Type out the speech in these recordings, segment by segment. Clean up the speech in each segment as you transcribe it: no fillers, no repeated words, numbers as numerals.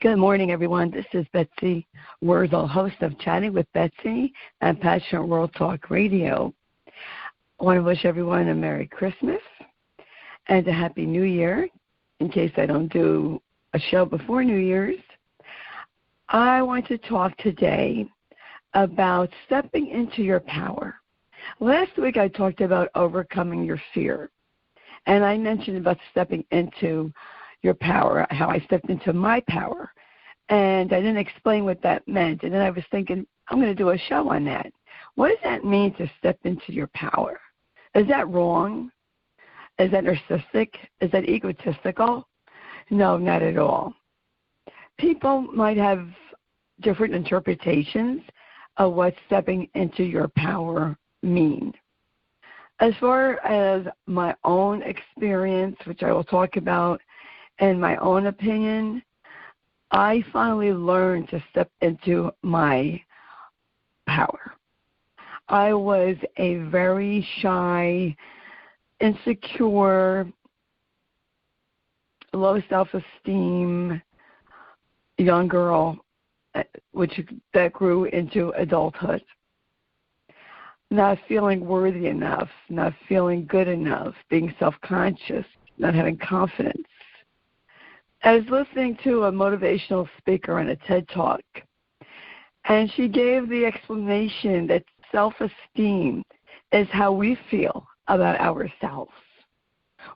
Good morning, everyone. This is Betsy Wurtzel, host of Chatting with Betsy and Passionate World Talk Radio. I want to wish everyone a Merry Christmas and a Happy New Year. In case I don't do a show before New Year's, I want to talk today about stepping into your power. Last week I talked about overcoming your fear, and I mentioned about stepping into your power, how I stepped into my power, and I didn't explain what that meant. And then I was thinking, I'm going to do a show on that. What does that mean to step into your power? Is that wrong? Is that narcissistic? Is that egotistical? No, not at all. People might have different interpretations of what stepping into your power means. As far as my own experience, which I will talk about, in my own opinion, I finally learned to step into my power. I was a very shy, insecure, low self-esteem young girl, that grew into adulthood. Not feeling worthy enough, not feeling good enough, being self-conscious, not having confidence. I was listening to a motivational speaker on a TED Talk, and she gave the explanation that self-esteem is how we feel about ourselves.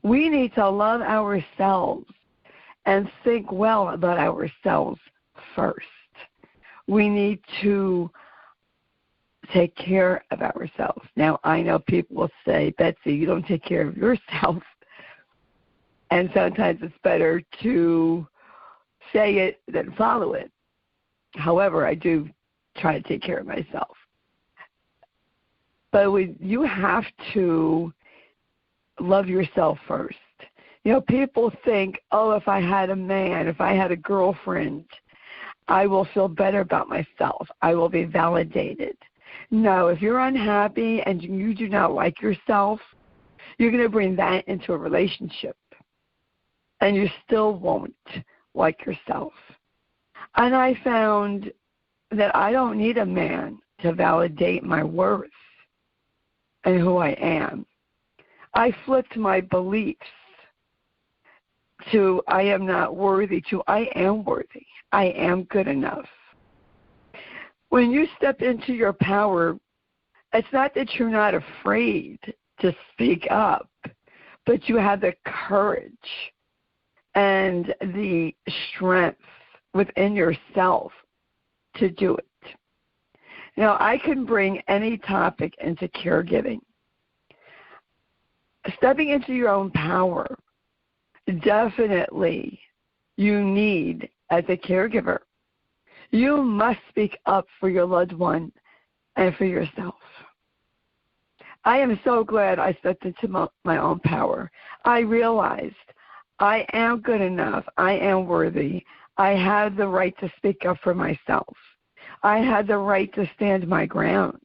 We need to love ourselves and think well about ourselves first. We need to take care of ourselves. Now, I know people will say, Betsy, you don't take care of yourself. And sometimes it's better to say it than follow it. However, I do try to take care of myself. But you have to love yourself first. You know, people think, oh, if I had a man, if I had a girlfriend, I will feel better about myself. I will be validated. No, if you're unhappy and you do not like yourself, you're going to bring that into a relationship. And you still won't like yourself. And I found that I don't need a man to validate my worth and who I am. I flipped my beliefs to I am not worthy to I am worthy. I am good enough. When you step into your power, it's not that you're not afraid to speak up, but you have the courage and the strength within yourself to do it. Now, I can bring any topic into caregiving. Stepping into your own power, definitely you need, as a caregiver, you must speak up for your loved one and for yourself. I am so glad I stepped into my own power. I realized I am good enough. I am worthy. I have the right to speak up for myself. I have the right to stand my ground.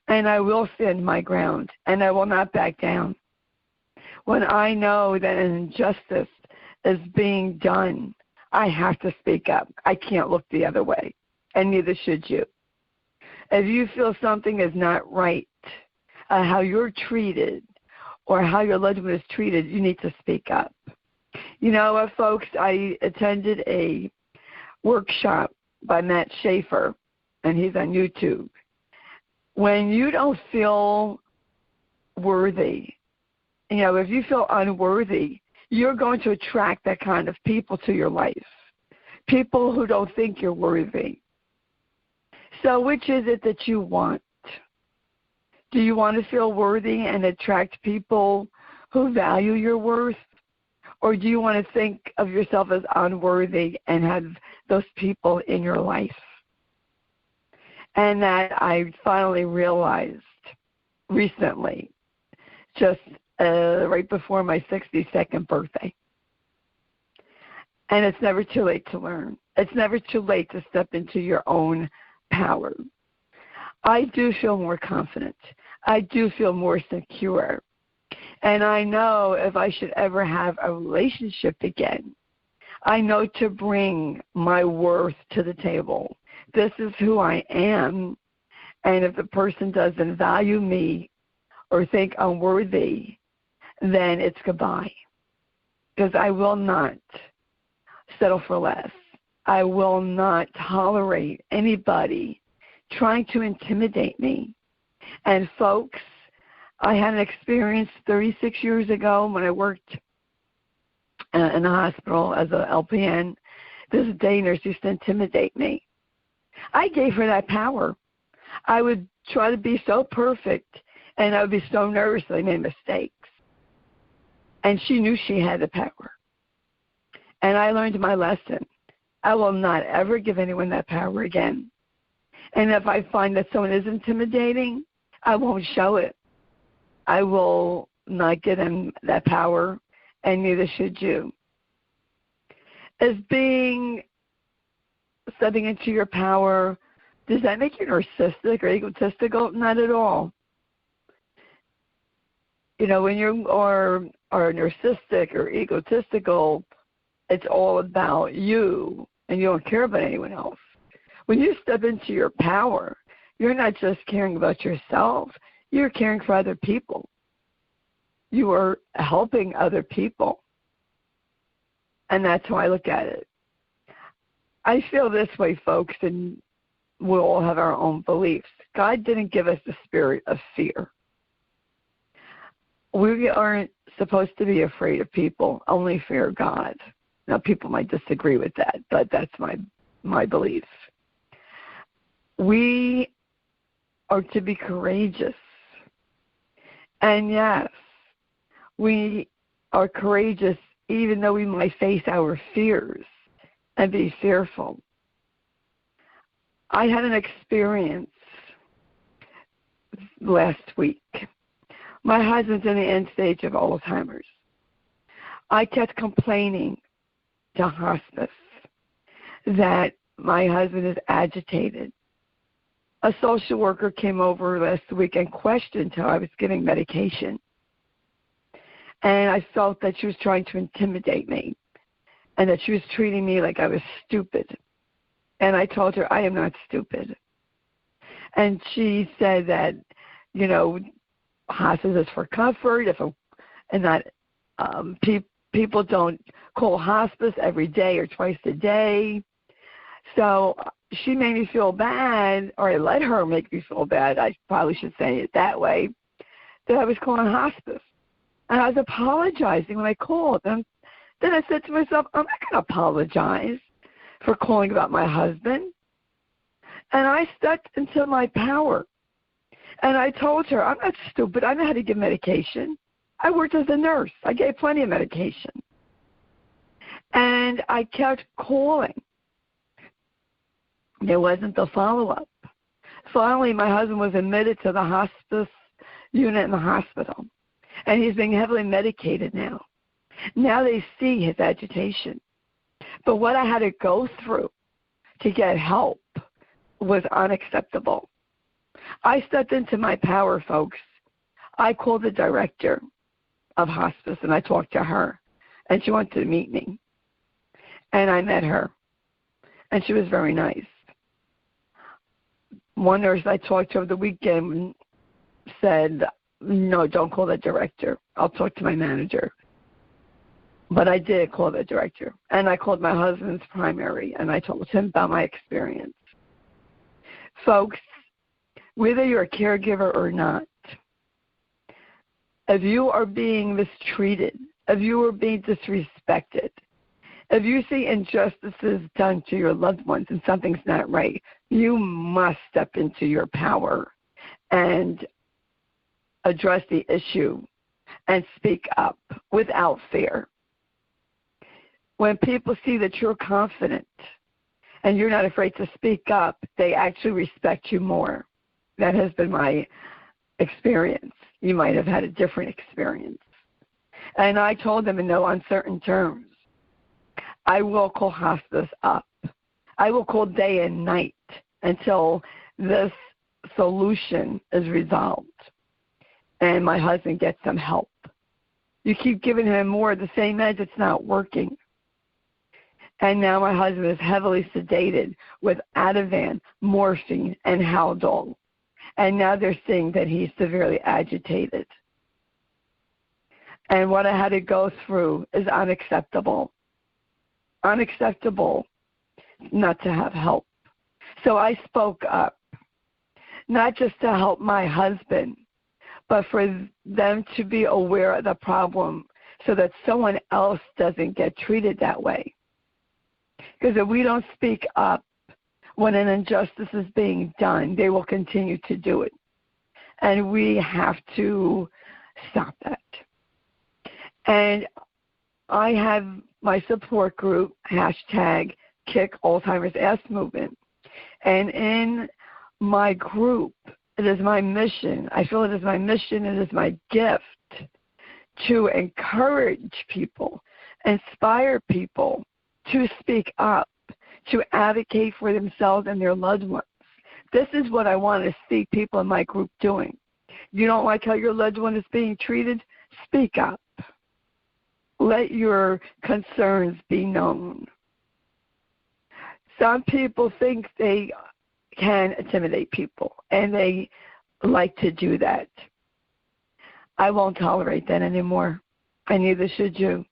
And I will stand my ground, and I will not back down. When I know that an injustice is being done, I have to speak up. I can't look the other way, and neither should you. If you feel something is not right, how you're treated, or how your loved one is treated, you need to speak up. You know, folks, I attended a workshop by Matt Schaefer, and he's on YouTube. When you don't feel worthy, you know, if you feel unworthy, you're going to attract that kind of people to your life, people who don't think you're worthy. So which is it that you want? Do you want to feel worthy and attract people who value your worth? Or do you want to think of yourself as unworthy and have those people in your life? And that I finally realized recently, just right before my 62nd birthday. And it's never too late to learn. It's never too late to step into your own power. I do feel more confident. I do feel more secure. And I know if I should ever have a relationship again, I know to bring my worth to the table. This is who I am, and if the person doesn't value me or think I'm worthy, then it's goodbye. Because I will not settle for less. I will not tolerate anybody trying to intimidate me. And folks, I had an experience 36 years ago when I worked in the hospital as an LPN. This day nurse used to intimidate me. I gave her that power. I would try to be so perfect, and I would be so nervous that I made mistakes. And she knew she had the power. And I learned my lesson. I will not ever give anyone that power again. And if I find that someone is intimidating, I won't show it. I will not give them that power, and neither should you. As stepping into your power, does that make you narcissistic or egotistical? Not at all. You know, when you are narcissistic or egotistical, it's all about you, and you don't care about anyone else. When you step into your power, you're not just caring about yourself, you're caring for other people. You are helping other people. And that's how I look at it. I feel this way, folks, and we all have our own beliefs. God didn't give us the spirit of fear. We aren't supposed to be afraid of people, only fear God. Now, people might disagree with that, but that's my belief. We are to be courageous. And yes, we are courageous even though we might face our fears and be fearful. I had an experience last week. My husband's in the end stage of Alzheimer's. I kept complaining to hospice that my husband is agitated. A social worker came over last week and questioned how I was giving medication. And I felt that she was trying to intimidate me and that she was treating me like I was stupid. And I told her, I am not stupid. And she said that, you know, hospice is for comfort, people don't call hospice every day or twice a day. So she made me feel bad, or I let her make me feel bad, I probably should say it that way, that I was calling hospice. And I was apologizing when I called. And then I said to myself, I'm not going to apologize for calling about my husband. And I stepped into my power. And I told her, I'm not stupid. I know how to give medication. I worked as a nurse. I gave plenty of medication. And I kept calling. There wasn't the follow-up. Finally, my husband was admitted to the hospice unit in the hospital. And he's being heavily medicated now. Now they see his agitation. But what I had to go through to get help was unacceptable. I stepped into my power, folks. I called the director of hospice, and I talked to her, and she wanted to meet me. And I met her, and she was very nice. One nurse I talked to over the weekend said, no, don't call the director. I'll talk to my manager. But I did call the director, and I called my husband's primary, and I told him about my experience. Folks, whether you're a caregiver or not, if you are being mistreated, if you are being disrespected, if you see injustices done to your loved ones and something's not right, you must step into your power and address the issue and speak up without fear. When people see that you're confident and you're not afraid to speak up, they actually respect you more. That has been my experience. You might have had a different experience. And I told them in no uncertain terms, I will call hospice up. I will call day and night until this solution is resolved and my husband gets some help. You keep giving him more of the same meds, it's not working. And now my husband is heavily sedated with Ativan, morphine, and Haldol. And now they're saying that he's severely agitated. And what I had to go through is unacceptable. Unacceptable not to have help. So I spoke up, not just to help my husband, but for them to be aware of the problem so that someone else doesn't get treated that way. Because if we don't speak up when an injustice is being done, they will continue to do it. And we have to stop that. And I have my support group, hashtag Kick Alzheimer's Ass Movement. And in my group, it is my mission, I feel it is my mission, it is my gift to encourage people, inspire people to speak up, to advocate for themselves and their loved ones. This is what I want to see people in my group doing. You don't like how your loved one is being treated? Speak up. Let your concerns be known. Some people think they can intimidate people, and they like to do that. I won't tolerate that anymore, and neither should you.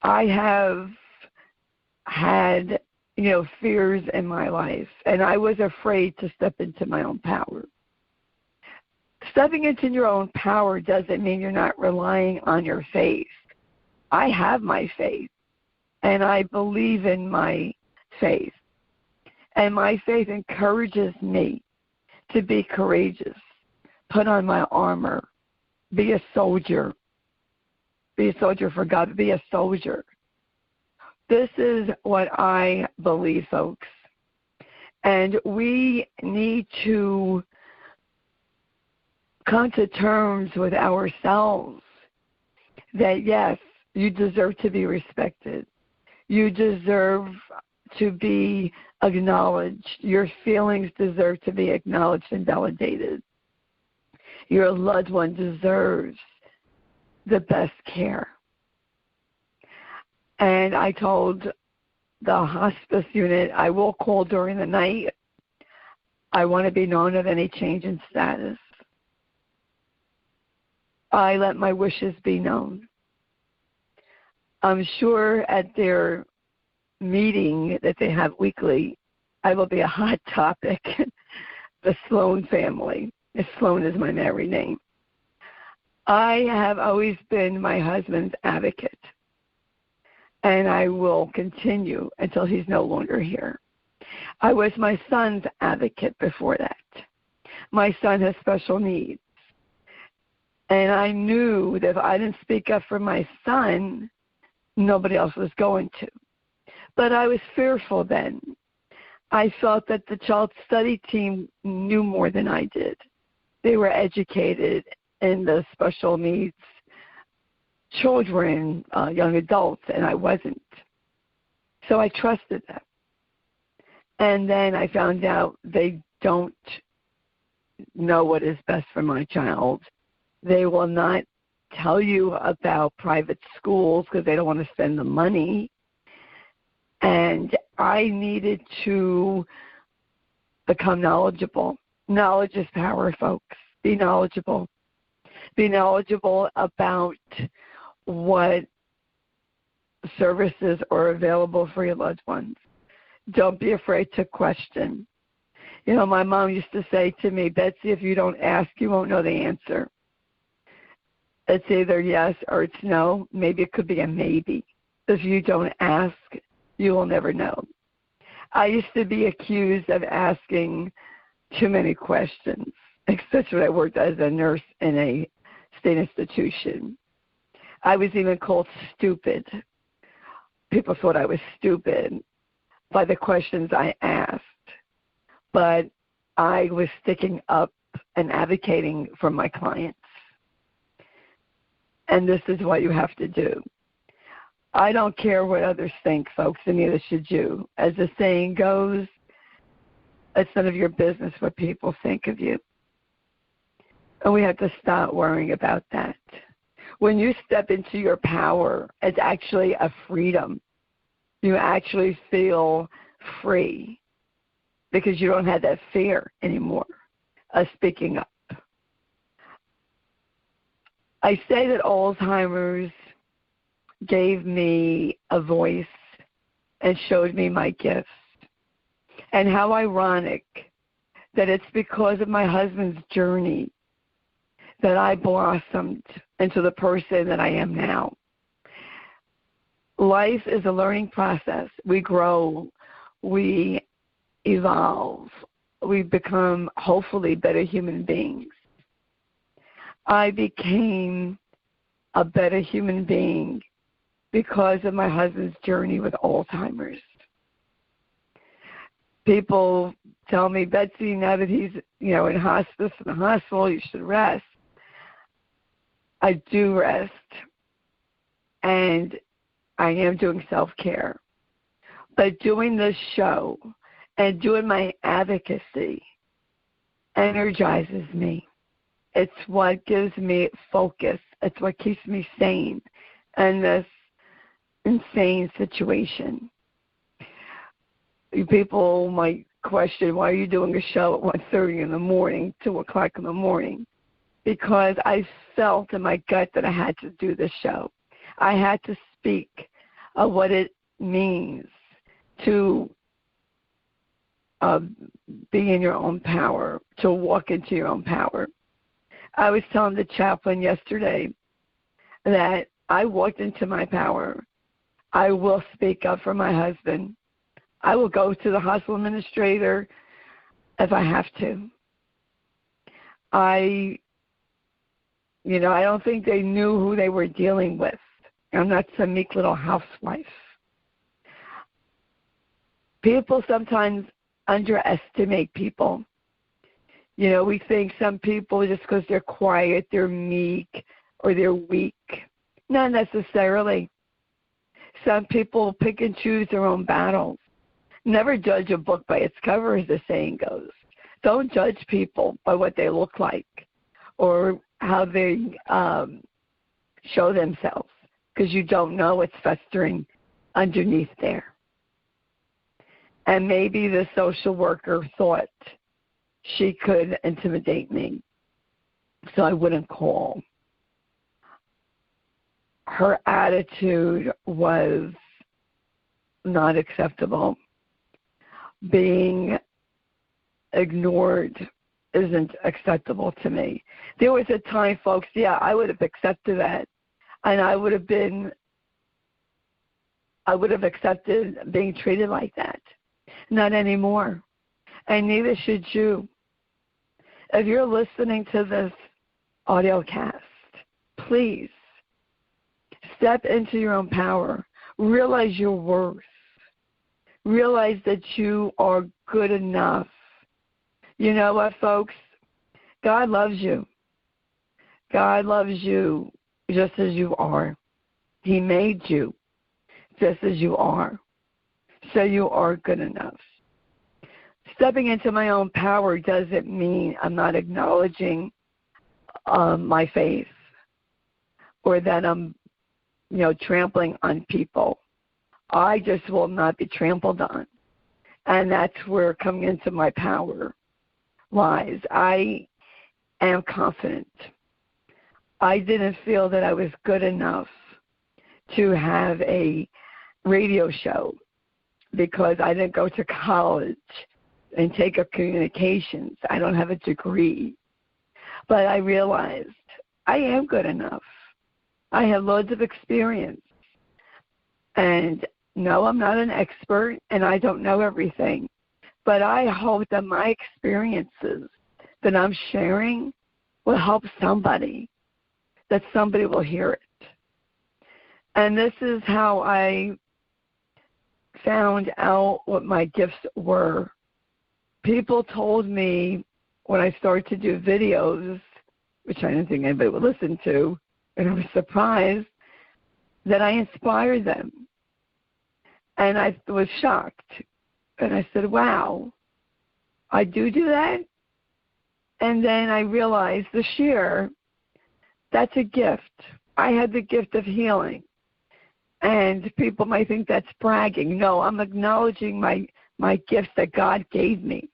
I have had, fears in my life, and I was afraid to step into my own power. Stepping into your own power doesn't mean you're not relying on your faith. I have my faith, and I believe in my faith. And my faith encourages me to be courageous, put on my armor, be a soldier. Be a soldier for God, be a soldier. This is what I believe, folks. And we need to come to terms with ourselves that, yes, you deserve to be respected. You deserve to be acknowledged. Your feelings deserve to be acknowledged and validated. Your loved one deserves the best care. And I told the hospice unit, I will call during the night. I want to be known of any change in status. I let my wishes be known. I'm sure at their meeting that they have weekly, I will be a hot topic. The Sloan family. Sloan is my married name. I have always been my husband's advocate, and I will continue until he's no longer here. I was my son's advocate before that. My son has special needs, and I knew that if I didn't speak up for my son, nobody else was going to. But I was fearful then. I felt that the child study team knew more than I did. They were educated in the special needs children, young adults, and I wasn't. So I trusted them. And then I found out they don't know what is best for my child. They will not tell you about private schools because they don't want to spend the money. And I needed to become knowledgeable. Knowledge is power, folks. Be knowledgeable. Be knowledgeable about what services are available for your loved ones. Don't be afraid to question. My mom used to say to me, Betsy, if you don't ask, you won't know the answer. It's either yes or it's no. Maybe it could be a maybe. If you don't ask, you will never know. I used to be accused of asking too many questions, especially when I worked as a nurse in a state institution. I was even called stupid. People thought I was stupid by the questions I asked. But I was sticking up and advocating for my clients. And this is what you have to do. I don't care what others think, folks, and neither should you. As the saying goes, it's none of your business what people think of you. And we have to stop worrying about that. When you step into your power, it's actually a freedom. You actually feel free because you don't have that fear anymore of speaking up. I say that Alzheimer's gave me a voice and showed me my gifts. And how ironic that it's because of my husband's journey that I blossomed into the person that I am now. Life is a learning process. We grow, we evolve, we become hopefully better human beings. I became a better human being because of my husband's journey with Alzheimer's. People tell me, Betsy, now that he's, in hospice in the hospital, you should rest. I do rest, and I am doing self-care. But doing this show and doing my advocacy energizes me. It's what gives me focus. It's what keeps me sane in this insane situation. People might question, why are you doing a show at 1:30 in the morning, 2 o'clock in the morning? Because I felt in my gut that I had to do this show. I had to speak of what it means to be in your own power, to walk into your own power. I was telling the chaplain yesterday that I walked into my power. I will speak up for my husband. I will go to the hospital administrator if I have to. I don't think they knew who they were dealing with. I'm not some meek little housewife. People sometimes underestimate people. We think some people, just because they're quiet, they're meek, or they're weak. Not necessarily. Some people pick and choose their own battles. Never judge a book by its cover, as the saying goes. Don't judge people by what they look like or how they show themselves, because you don't know what's festering underneath there. And maybe the social worker thought she could intimidate me, so I wouldn't call. Her attitude was not acceptable. Being ignored isn't acceptable to me. There was a time, folks, I would have accepted that, and I would have accepted being treated like that. Not anymore, and neither should you. If you're listening to this audio cast, please step into your own power. Realize your worth. Realize that you are good enough. You know what, folks? God loves you. God loves you just as you are. He made you just as you are. So you are good enough. Stepping into my own power doesn't mean I'm not acknowledging my faith or that I'm, trampling on people. I just will not be trampled on. And that's where coming into my power lies. I am confident. I didn't feel that I was good enough to have a radio show because I didn't go to college and take up communications. I don't have a degree. But I realized I am good enough. I have loads of experience. And no, I'm not an expert, and I don't know everything. But I hope that my experiences that I'm sharing will help somebody, that somebody will hear it. And this is how I found out what my gifts were. People told me when I started to do videos, which I didn't think anybody would listen to, and I was surprised that I inspired them. And I was shocked. And I said, wow, I do that? And then I realized this year, that's a gift. I had the gift of healing. And people might think that's bragging. No, I'm acknowledging my gifts that God gave me.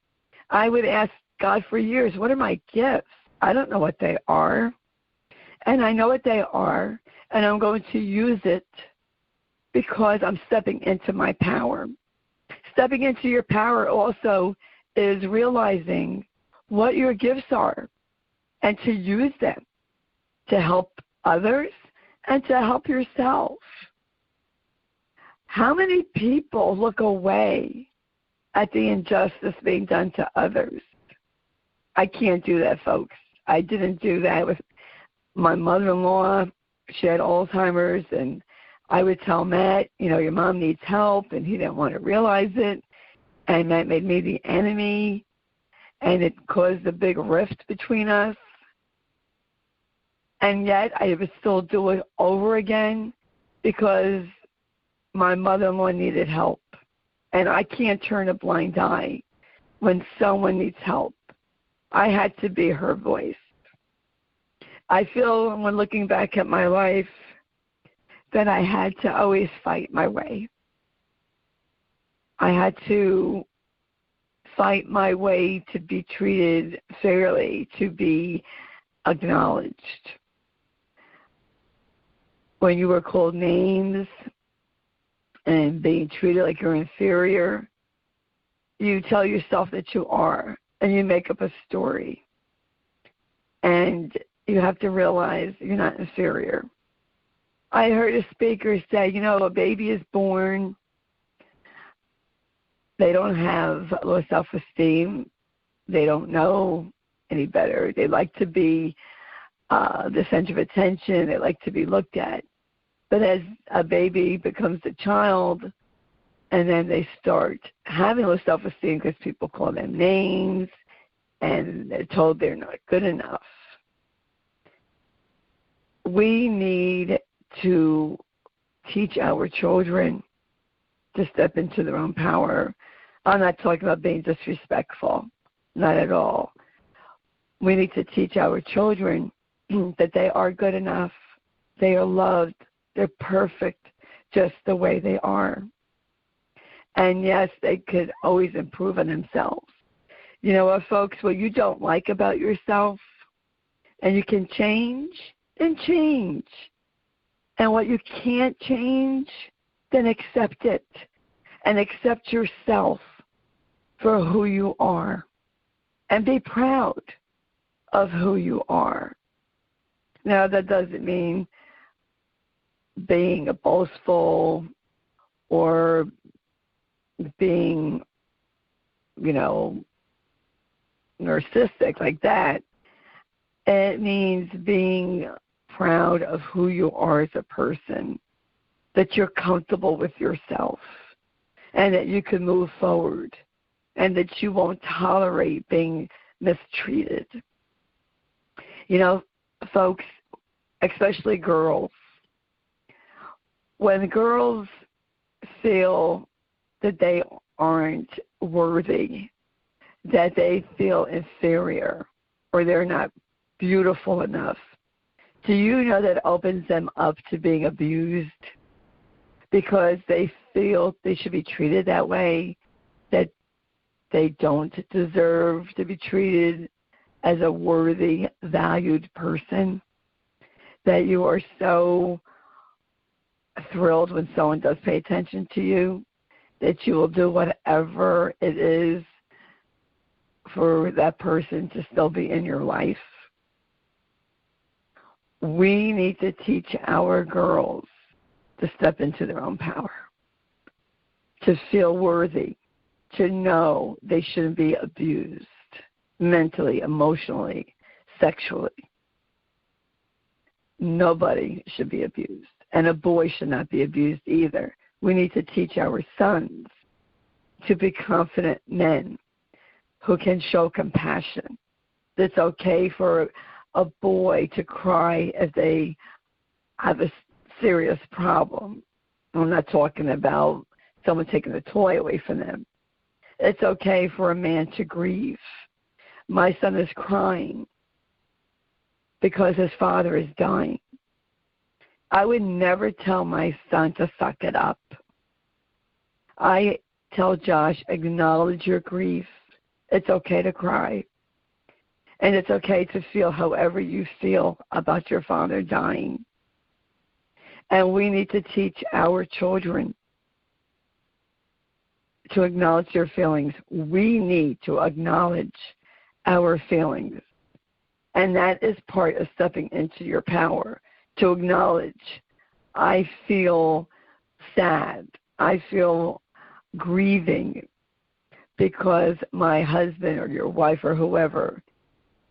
I would ask God for years, what are my gifts? I don't know what they are. And I know what they are, and I'm going to use it because I'm stepping into my power. Stepping into your power also is realizing what your gifts are and to use them to help others and to help yourself. How many people look away at the injustice being done to others? I can't do that, folks. I didn't do that with my mother-in-law. She had Alzheimer's, and I would tell Matt, your mom needs help, and he didn't want to realize it, and that made me the enemy, and it caused a big rift between us. And yet I would still do it over again because my mother-in-law needed help, and I can't turn a blind eye when someone needs help. I had to be her voice. I feel when looking back at my life that I had to always fight my way. I had to fight my way to be treated fairly, to be acknowledged. When you were called names and being treated like you're inferior, you tell yourself that you are, and you make up a story. And you have to realize you're not inferior. I heard a speaker say, a baby is born. They don't have low self-esteem. They don't know any better. They like to be the center of attention. They like to be looked at. But as a baby becomes a child, and then they start having low self-esteem because people call them names, and they're told they're not good enough. We need to teach our children to step into their own power. I'm not talking about being disrespectful, not at all. We need to teach our children that they are good enough, they are loved, they're perfect just the way they are. And yes, they could always improve on themselves. Folks, what you don't like about yourself and you can change, then change. And what you can't change, then accept it. And accept yourself for who you are. And be proud of who you are. Now, that doesn't mean being boastful or being, narcissistic like that. It means being proud of who you are as a person, that you're comfortable with yourself, and that you can move forward, and that you won't tolerate being mistreated. Folks, especially girls, when girls feel that they aren't worthy, that they feel inferior, or they're not beautiful enough, do you know that opens them up to being abused because they feel they should be treated that way, that they don't deserve to be treated as a worthy, valued person, that you are so thrilled when someone does pay attention to you, that you will do whatever it is for that person to still be in your life. We need to teach our girls to step into their own power, to feel worthy, to know they shouldn't be abused mentally, emotionally, sexually. Nobody should be abused, and a boy should not be abused either. We need to teach our sons to be confident men who can show compassion. It's okay for a boy to cry if they have a serious problem. I'm not talking about someone taking a toy away from them. It's okay for a man to grieve. My son is crying because his father is dying. I would never tell my son to suck it up. I tell Josh, acknowledge your grief. It's okay to cry. And it's okay to feel however you feel about your father dying. And we need to teach our children to acknowledge their feelings. We need to acknowledge our feelings. And that is part of stepping into your power, to acknowledge, I feel sad. I feel grieving because my husband or your wife or whoever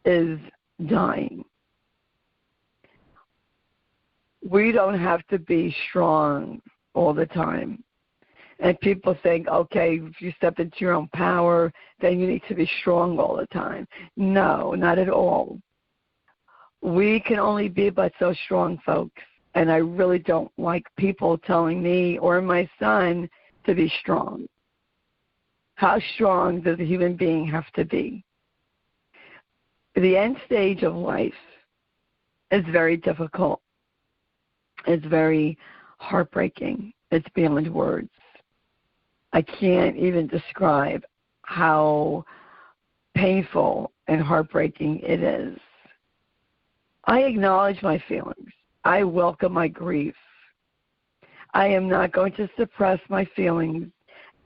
is dying. We don't have to be strong all the time. And people think, okay, if you step into your own power, then you need to be strong all the time. No, not at all. We can only be but so strong, folks. And I really don't like people telling me or my son to be strong. How strong does a human being have to be? The end stage of life is very difficult. It's very heartbreaking. It's beyond words. I can't even describe how painful and heartbreaking it is. I acknowledge my feelings. I welcome my grief. I am not going to suppress my feelings.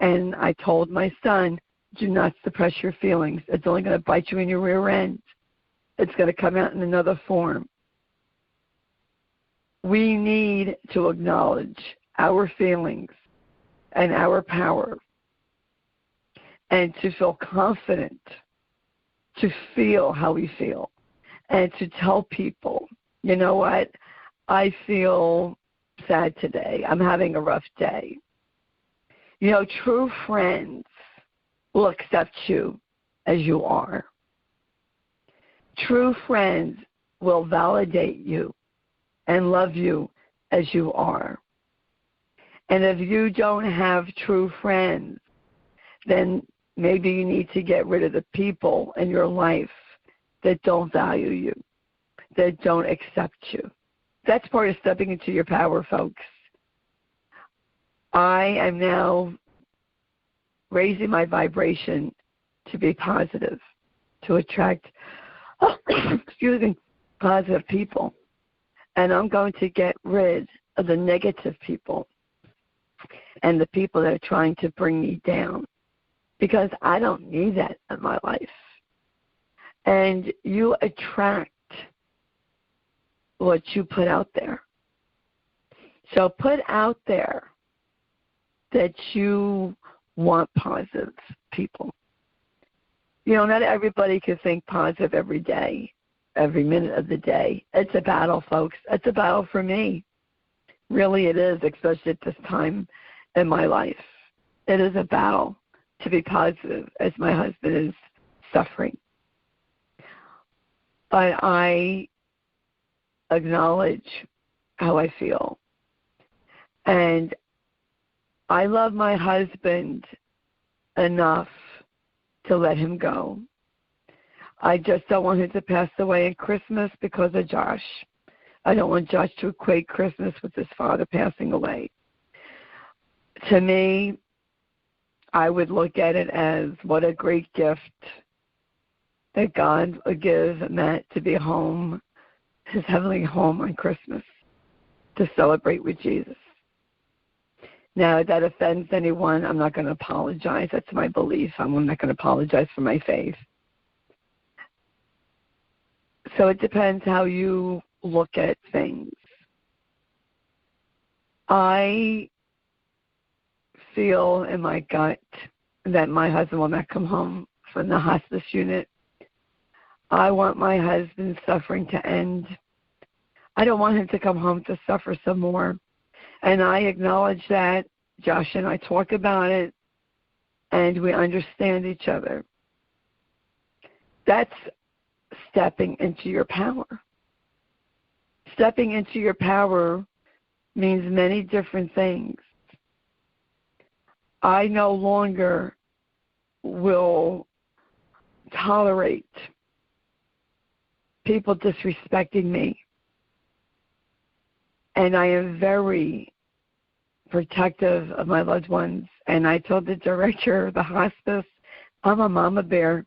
And I told my son, do not suppress your feelings. It's only going to bite you in your rear end. It's going to come out in another form. We need to acknowledge our feelings and our power and to feel confident, to feel how we feel, and to tell people, you know what, I feel sad today. I'm having a rough day. You know, true friends will accept you as you are. True friends will validate you and love you as you are. And if you don't have true friends, then maybe you need to get rid of the people in your life that don't value you, that don't accept you. That's part of stepping into your power, folks. I am now raising my vibration to be positive, to attract, positive people. And I'm going to get rid of the negative people and the people that are trying to bring me down, because I don't need that in my life. And you attract what you put out there. So put out there that you want positive people. You know, not everybody can think positive every day, every minute of the day. It's a battle, folks. It's a battle for me. Really it is, especially at this time in my life. It is a battle to be positive as my husband is suffering. But I acknowledge how I feel. And I love my husband enough to let him go. I just don't want him to pass away at Christmas because of Josh. I don't want Josh to equate Christmas with his father passing away. To me, I would look at it as what a great gift that God would give Matt to be home, his heavenly home on Christmas, to celebrate with Jesus. Now, if that offends anyone, I'm not going to apologize. That's my belief. I'm not going to apologize for my faith. So it depends how you look at things. I feel in my gut that my husband will not come home from the hospice unit. I want my husband's suffering to end. I don't want him to come home to suffer some more. And I acknowledge that. Josh and I talk about it, and we understand each other. That's stepping into your power. Stepping into your power means many different things. I no longer will tolerate people disrespecting me. and I am very protective of my loved ones. And I told the director of the hospice, I'm a mama bear.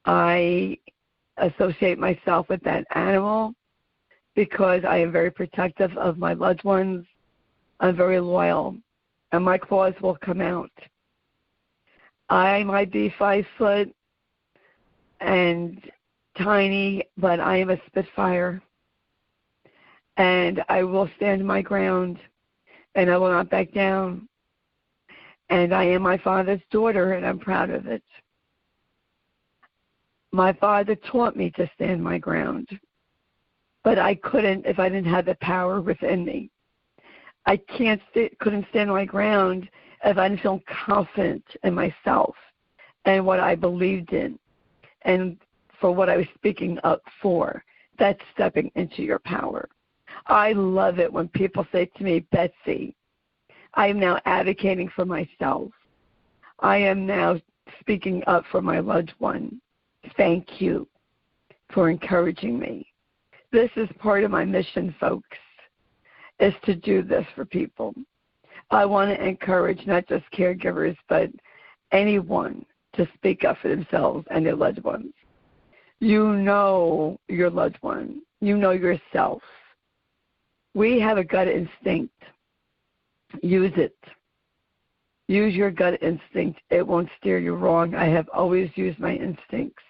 I associate myself with that animal because I am very protective of my loved ones. I'm very loyal, and my claws will come out. I might be 5 foot and tiny, but I am a spitfire, and I will stand my ground, and I will not back down. And I am my father's daughter, and I'm proud of it. My father taught me to stand my ground, but I couldn't if I didn't have the power within me. I couldn't stand my ground if I didn't feel confident in myself and what I believed in and for what I was speaking up for. That's stepping into your power. I love it when people say to me, Betsy, I am now advocating for myself. I am now speaking up for my loved one. Thank you for encouraging me. This is part of my mission, folks, is to do this for people. I want to encourage not just caregivers, but anyone to speak up for themselves and their loved ones. You know your loved one. You know yourself. We have a gut instinct. Use it. Use your gut instinct. It won't steer you wrong. I have always used my instincts.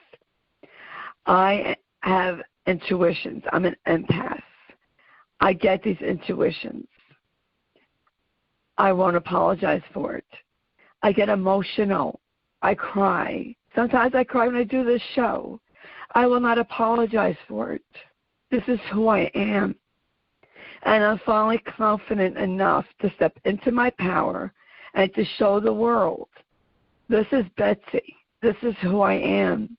I have intuitions. I'm an empath. I get these intuitions. I won't apologize for it. I get emotional. I cry. Sometimes I cry when I do this show. I will not apologize for it. This is who I am. And I'm finally confident enough to step into my power and to show the world, this is Betsy. This is who I am.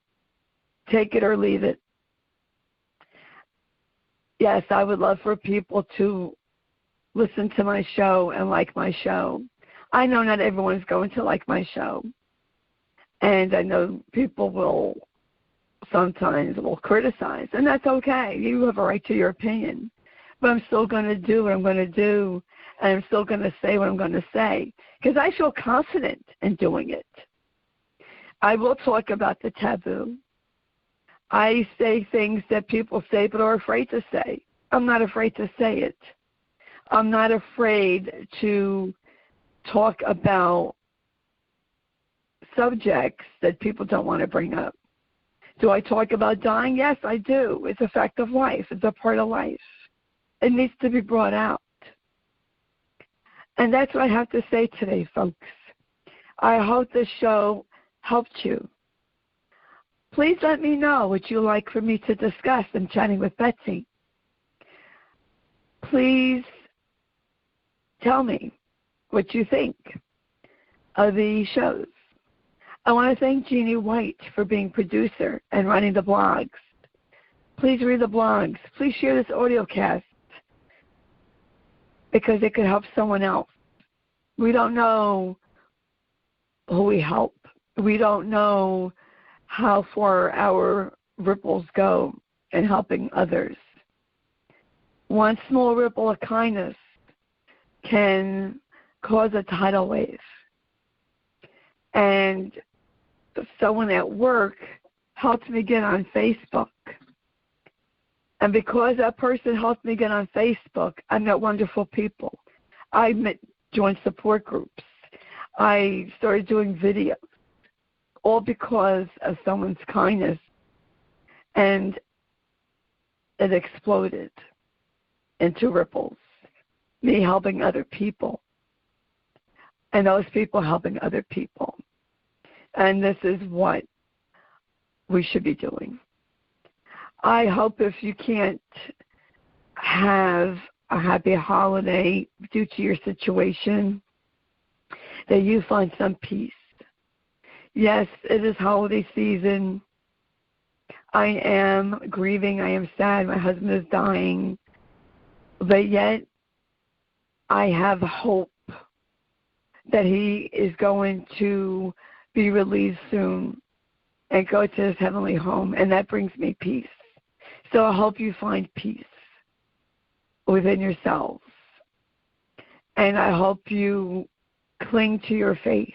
Take it or leave it. Yes, I would love for people to listen to my show and like my show. I know not everyone's going to like my show. And I know people will sometimes criticize, and that's okay. You have a right to your opinion. But I'm still going to do what I'm going to do, and I'm still going to say what I'm going to say, because I feel confident in doing it. I will talk about the taboo. I say things that people say but are afraid to say. I'm not afraid to say it. I'm not afraid to talk about subjects that people don't want to bring up. Do I talk about dying? Yes, I do. It's a fact of life. It's a part of life. It needs to be brought out. And that's what I have to say today, folks. I hope this show helped you. Please let me know what you'd like for me to discuss in Chatting with Betsy. Please tell me what you think of the shows. I want to thank Jeannie White for being producer and writing the blogs. Please read the blogs. Please share this audio cast because it could help someone else. We don't know who we help. We don't know how far our ripples go in helping others. One small ripple of kindness can cause a tidal wave. And someone at work helped me get on Facebook. And because that person helped me get on Facebook, I met wonderful people. I joined support groups. I started doing videos, all because of someone's kindness. And it exploded into ripples, me helping other people, and those people helping other people. And this is what we should be doing. I hope if you can't have a happy holiday due to your situation, that you find some peace. Yes, it is holiday season. I am grieving. I am sad. My husband is dying. But yet, I have hope that he is going to be released soon and go to his heavenly home, and that brings me peace. So I hope you find peace. within yourselves. And I hope you cling to your faith,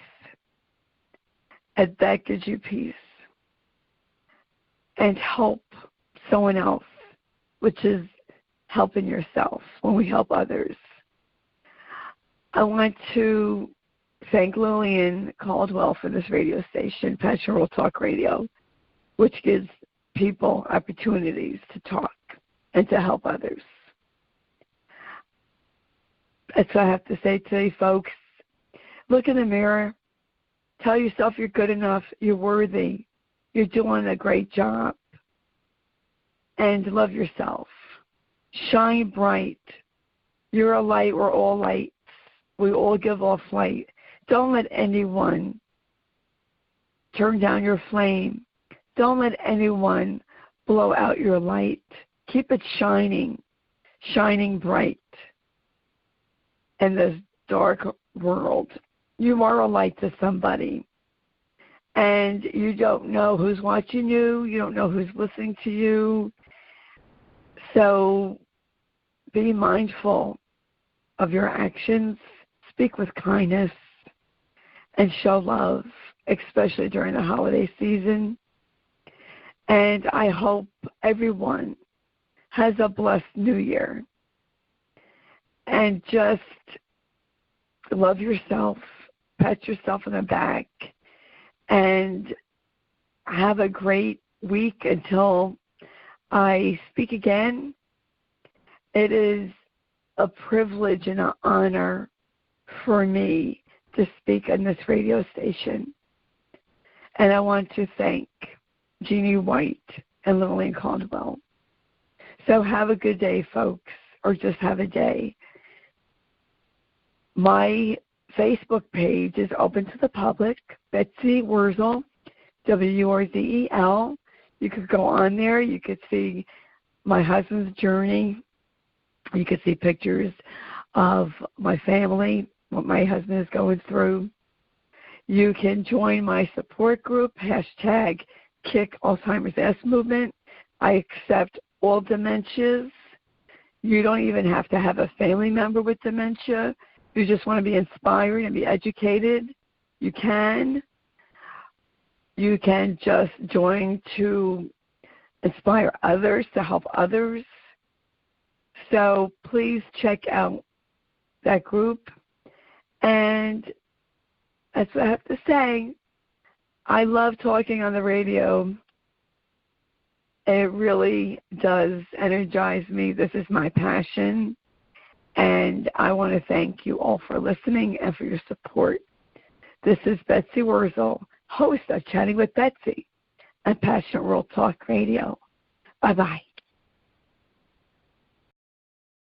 and that gives you peace. And help someone else, which is helping yourself when we help others. I want to thank Lillian Caldwell for this radio station, Passion Rural Talk Radio, which gives people opportunities to talk and to help others. That's what I have to say today, folks. Look in the mirror. Tell yourself you're good enough. You're worthy. You're doing a great job. And love yourself. Shine bright. You're a light. We're all lights. We all give off light. Don't let anyone turn down your flame. Don't let anyone blow out your light. Keep it shining, shining bright in this dark world. You are a light to somebody. And you don't know who's watching you. You don't know who's listening to you. So be mindful of your actions. Speak with kindness and show love, especially during the holiday season. And I hope everyone has a blessed New Year. And just love yourself, pat yourself on the back, and have a great week until I speak again. It is a privilege and an honor for me to speak on this radio station. And I want to thank Jeannie White and Lillian Caldwell. So have a good day, folks, or just have a day. My Facebook page is open to the public, Betsy Wurtzel, Wurzel. You could go on there. You could see my husband's journey. You could see pictures of my family, what my husband is going through. You can join my support group, hashtag Kick Alzheimer's Ass Movement. I accept all dementias. You don't even have to have a family member with dementia. You just want to be inspired and be educated. You can. You can just join to inspire others, to help others. So please check out that group. And that's what I have to say. I love talking on the radio. It really does energize me. This is my passion. And I want to thank you all for listening and for your support. This is Betsy Wurtzel, host of Chatting with Betsy on Passion Rural Talk Radio. Bye-bye.